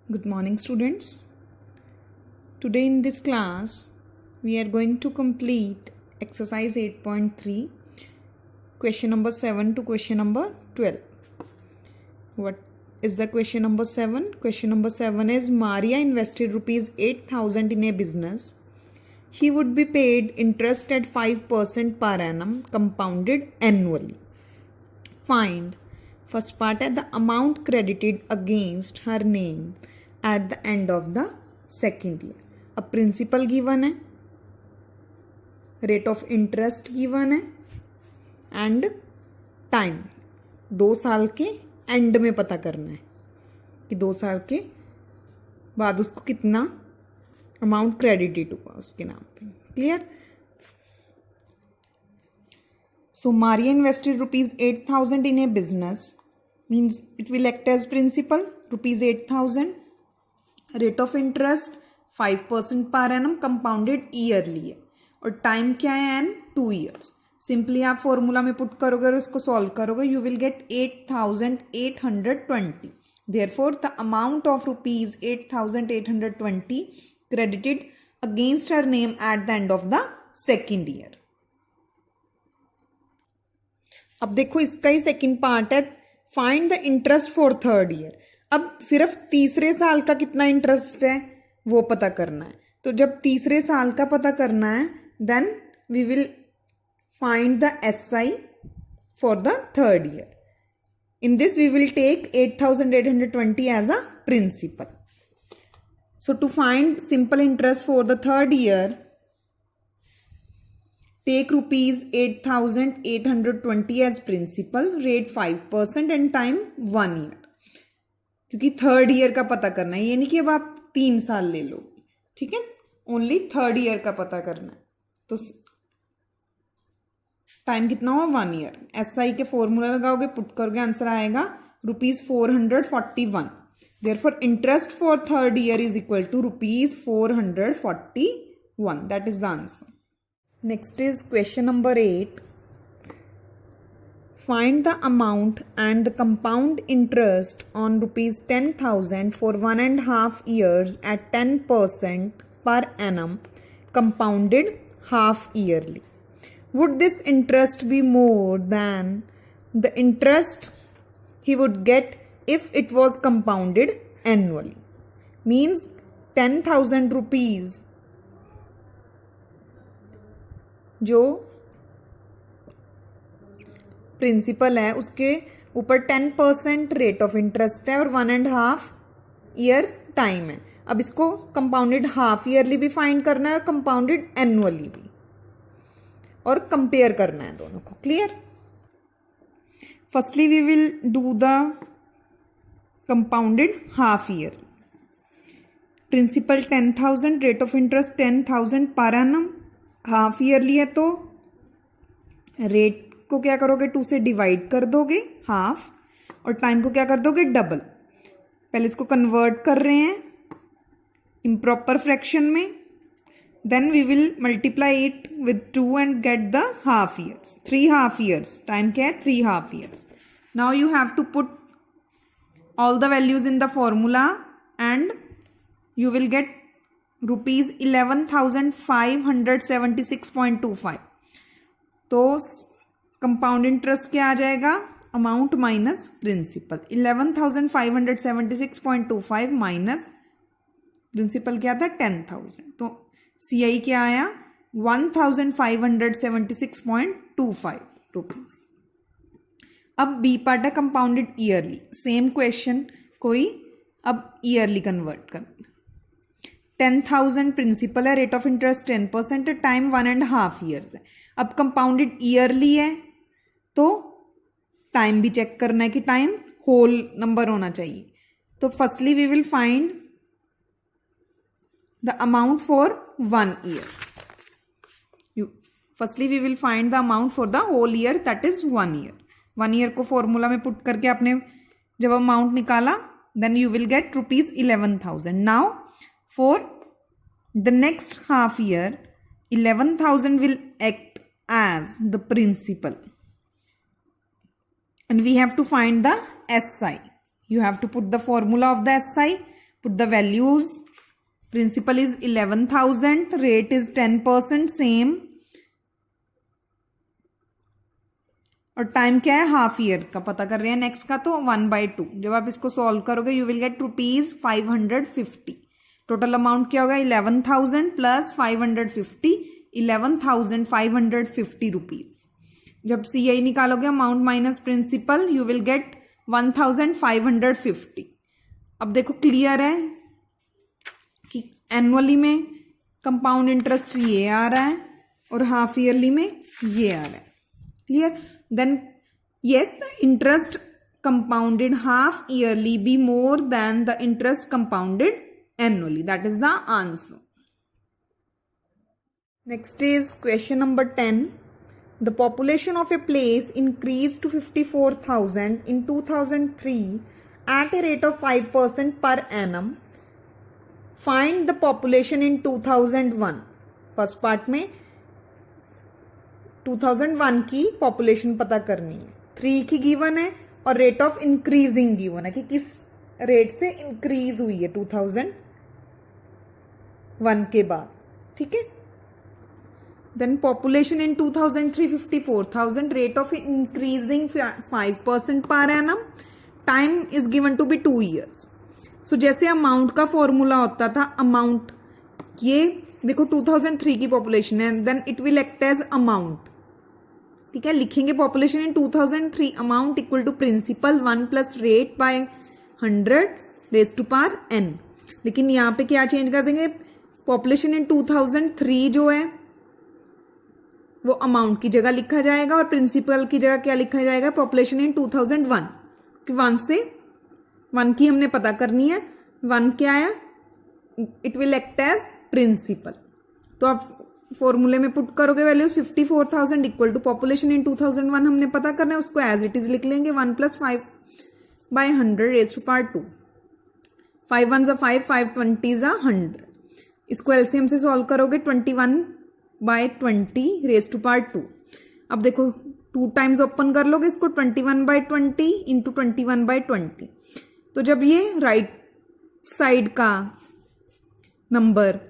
Good morning, students. Today in this class, we are going to complete exercise 8.3, question number 7 to question number 12. What is the question number 7? Question number 7 is Maria invested rupees 8,000 in a business. He would be paid interest at 5% per annum, compounded annually. Find, first part है the amount credited against her name at the end of the second year. अब principal given है, rate of interest given है and time 2 साल के and में पता करना है कि 2 साल के बाद उसको कितना अमाउंट क्रेडिटेड हुआ उसके नाम पे. Clear? So Maria invested rupees 8,000 in a business, means it will act as principal, rupees 8,000. Rate of interest 5% per annum, compounded yearly है और टाइम क्या है एन 2 years. सिंपली आप फॉर्मूला में पुट करोगे और उसको सॉल्व करोगे, you will gate 8,820. Therefore the amount of rupees 8,820 credited against her name at the end of the second year. अब देखो इसका ही सेकंड पार्ट है, find the interest for third year. अब सिर्फ तीसरे साल का कितना इंटरेस्ट है वो पता करना है. तो जब तीसरे साल का पता करना है then we will find the SI for the third year. In this we will take 8,820 as a principal. So to find simple interest for the third year, take rupees 8,820 as principal, rate 5% and time 1 year. क्योंकि third year का पता करना है, ये नहीं कि अब आप 3 साल ले लो, ठीक है, ओनली थर्ड ईयर का पता करना है. तो टाइम कितना हुआ 1 ईयर. एसआई के फॉर्मूला लगाओगे, पुट करोगे, आंसर आएगा ₹441. Therefore interest for third year is equal to ₹441. That is the answer. Next is question number 8. Find the amount and the compound interest on rupees 10,000 for 1.5 years at 10% per annum, compounded half yearly. Would this interest be more than the interest he would get if it was compounded annually? Means 10,000 rupees जो principal है उसके ऊपर 10% rate of interest है और 1.5 years time है. अब इसको compounded half yearly भी फाइंड करना है और कंपाउंडेड एनुअली भी, और कंपेयर करना है दोनों को. Clear? Firstly we will do the compounded half year. Principal 10,000, rate of interest 10,000 per annum, half yearly है तो रेट को क्या करोगे 2 से डिवाइड कर दोगे हाफ, और टाइम को क्या कर दोगे डबल. पहले इसको कन्वर्ट कर रहे हैं इम्प्रॉपर फ्रैक्शन में, then we will multiply it with 2 and get the half years. 3 half years. Time क्या है 3 half years. Now you have to put all the values in the formula and you will get rupees 11,576.25. तो compound interest क्या आ जाएगा, amount minus principal. 11,576.25 minus principal क्या था 10,000. तो CI क्या आया 1,576.25 रुपीज. अब बी पार्ट है कंपाउंडेड ईयरली. सेम क्वेश्चन कोई अब ईयरली कन्वर्ट करना. 10,000 प्रिंसिपल है, रेट ऑफ इंटरेस्ट 10% है, टाइम 1.5 ईयर्स है. अब कंपाउंडेड ईयरली है तो टाइम भी चेक करना है कि टाइम होल नंबर होना चाहिए. तो firstly we will find the amount for 1 year. Firstly we will find the amount for the whole year, that is 1 year. 1 year को फॉर्मूला में पुट करके आपने जब अमाउंट निकाला then you will get ₹11,000. Now for the next half year 11,000 will act as the principal and we have to find the SI. You have to put the formula of the SI, Put the values. Principal is 11,000. Rate is 10%, same. और time क्या है, half year का पता कर रहे हैं next का, तो 1/2. जब आप इसको सॉल्व करोगे you will get ₹550. Total amount क्या होगा, 11,000 प्लस 550, 11,550 रुपीज. जब CI निकालोगे amount minus principal you will get 1,550. अब देखो क्लियर है कि एनुअली में कंपाउंड इंटरेस्ट ये आ रहा है और हाफ ईयरली में ये आ रहा है. Clear? Then yes, the interest compounded half yearly be more than the interest compounded annually. That is the answer. Next is question number 10. The population of a place increased to 54,000 in 2003 at a rate of 5% per annum. Find the population in 2001. First part में 2001 की population पता करनी है, 3 की given है और rate of increasing given है कि किस रेट से इंक्रीज हुई है 2001 के बाद. ठीक है. Then population in 2003 54,000, rate of increasing 5% per annum, time is given to be 2 years. So जैसे अमाउंट का फॉर्मूला होता था, अमाउंट ये देखो 2003 की पॉपुलेशन है, then it will act as amount. ठीक है, लिखेंगे population in 2003 amount equal to principal 1 plus rate by 100 raise to power n. लेकिन यहां पे क्या चेंज कर देंगे, पॉपुलेशन इन 2003 जो है वो अमाउंट की जगह लिखा जाएगा और प्रिंसिपल की जगह क्या लिखा जाएगा, पॉपुलेशन इन 2001. कि 1 से 1 की हमने पता करनी है, 1 क्या है, it will act as principal. तो आप फॉर्मूले में पुट करोगे values 54,000 equal to population in 2001 हमने पता करना है, उसको एज इट इज लिख लेंगे 1 plus 5 by 100 raise to power 2. 5 1 जा 5, 5 20 जा 100. इसको एलसीएम से सॉल्व करोगे 21 बाय 20 रेज टू पावर 2. अब देखो 2 टाइम्स ओपन कर लोगे इसको, 21 बाय 20 इंटू 21 बाय 20. तो जब ये राइट साइड का नंबर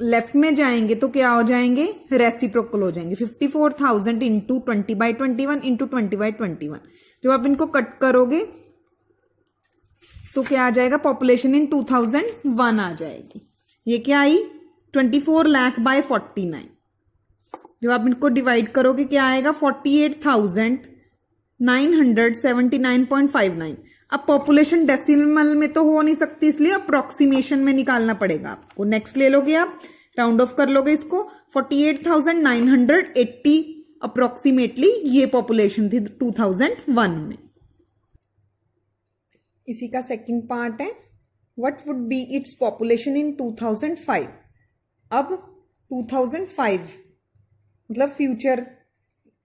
लेफ्ट में जाएंगे तो क्या हो जाएंगे, रेसिप्रोकल हो जाएंगे. 54,000 इंटू 20 बाई 21 इंटू 20 बाई 21. जब आप इनको कट करोगे तो क्या आ जाएगा, पॉपुलेशन इन 2001 आ जाएगी. ये क्या आई, 24 लाख बाय 49. जब आप इनको डिवाइड करोगे क्या आएगा, 48,979.59. अब पॉपुलेशन डेसिमल में तो हो नहीं सकती, इसलिए अप्रोक्सीमेशन में निकालना पड़ेगा आपको. नेक्स्ट ले लोगे आप, राउंड ऑफ कर लोगे इसको, 48,980 अप्रोक्सीमेटली ये पॉपुलेशन थी 2001 में. इसी का सेकंड पार्ट है, what would be its population in 2005. अब 2005 मतलब फ्यूचर,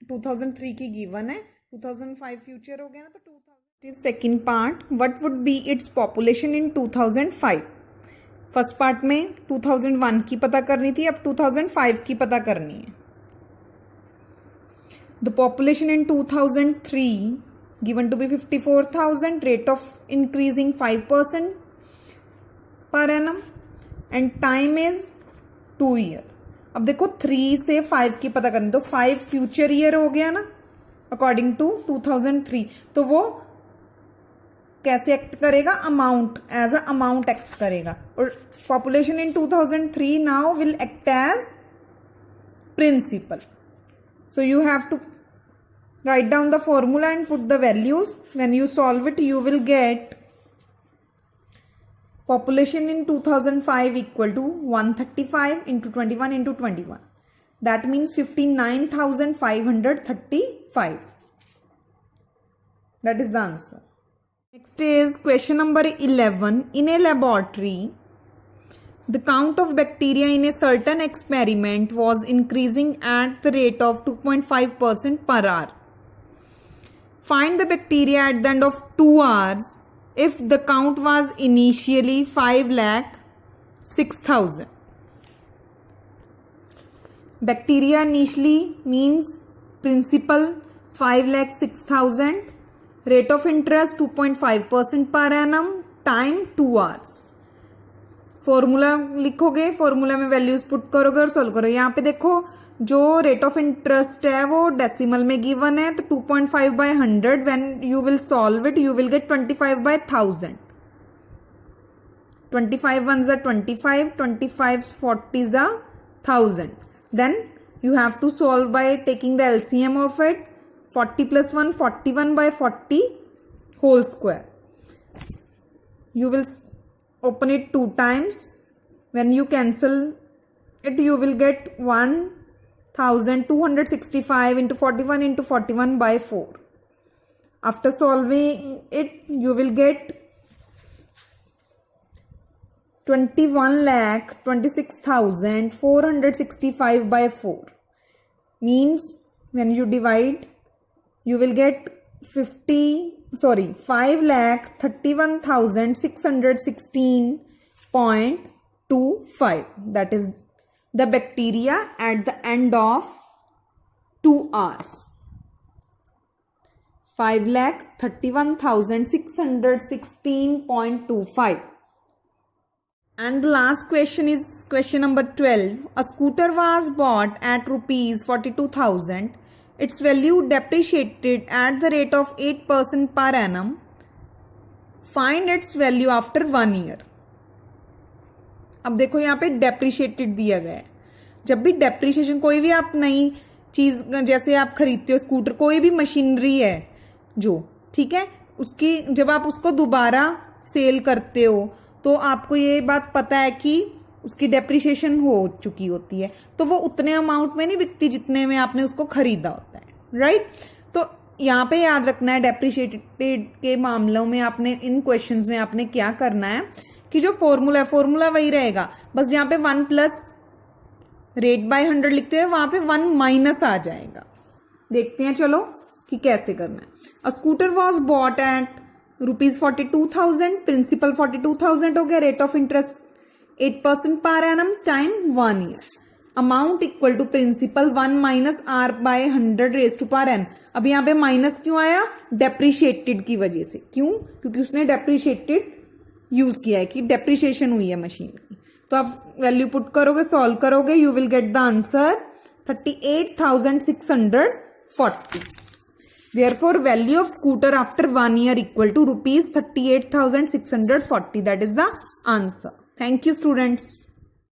2003 की गिवन है, 2005 फ्यूचर हो गया ना, तो 2000. Second part, what would be its population in 2005. First part में 2001 की पता करनी थी, अब 2005 की पता करनी है. The population in 2003 given to be 54,000, rate of increasing 5% per annum and time is 2 years. अब देखो 3 से 5 की पता करनी, तो 5 फ्यूचर ईयर हो गया ना अकॉर्डिंग टू 2003. तो वो कैसे एक्ट करेगा, amount, as a amount act करेगा. और population in 2003 now will act as principal. So you have to write down the formula and put the values. When you solve it you will get population in 2005 equal to 135 into 21 into 21. That means 59,535. That is the answer. Next is question number 11. In a laboratory, the count of bacteria in a certain experiment was increasing at the rate of 2.5% per hour. Find the bacteria at the end of 2 hours if the count was initially 5,06,000. Bacteria initially means principal 5,06,000, rate of interest 2.5% per annum, time 2 hours। Formula लिखोगे, formula में values put करोगे और solve करोगे। यहाँ पे देखो जो rate of interest है वो डेसिमल में गिवन है, तो 2.5/100 when you will solve it you will gate 25/1000। 25 ones are 25, 25 40s are 1000. Then you have to solve by taking the LCM of it. 40 plus 1, 41/40 whole square. You will open it 2 times. When you cancel it, you will get 1265 into 41 into 41/4. After solving it, you will get 21,26,465/4. Means when you divide, you will get 5,31,616.25. That is the bacteria at the end of 2 hours. 5,31,616.25. And the last question is question number 12. A scooter was bought at rupees 42,000. Its value depreciated at the rate of 8% per annum. Find its value after 1 year. अब देखो यहाँ पे depreciated दिया गया है। जब भी depreciation, कोई भी आप नई चीज जैसे आप खरीदते हो, स्कूटर, कोई भी मशीनरी है जो, ठीक है, उसकी जब आप उसको दोबारा सेल करते हो तो आपको ये बात पता है कि उसकी डेप्रिशिएशन हो चुकी होती है, तो वो उतने अमाउंट में नहीं बिकती जितने में आपने उसको खरीदा होता है, राइट। तो यहाँ पे याद रखना है डेप्रिशिएटेड के मामलों में आपने, इन क्वेश्चंस में आपने क्या करना है कि जो फॉर्मूला है, फॉर्मूला वही रहेगा, बस जहाँ पे 1 प्लस रेट बाय 100 लिखते हैं वहां पे 1 माइनस आ जाएगा। देखते हैं चलो कि कैसे करना है। A scooter was bought at rupees 42,000, principal 42,000 हो गया, rate of interest 8% per annum, time 1 year, amount equal to principal 1 minus r by 100 raise to power n. अब यहाँ पे माइनस क्यों आया? डेप्रिशिएटेड की वजह से। क्यों? क्योंकि उसने डेप्रिशिएटेड यूज किया है कि डेप्रिशिएशन हुई है मशीन की। तो आप वैल्यू पुट करोगे, सॉल्व करोगे, you will get the answer 38,640। Therefore, value of scooter after 1 year equal to rupees 38,640. That is the answer. Thank you, students.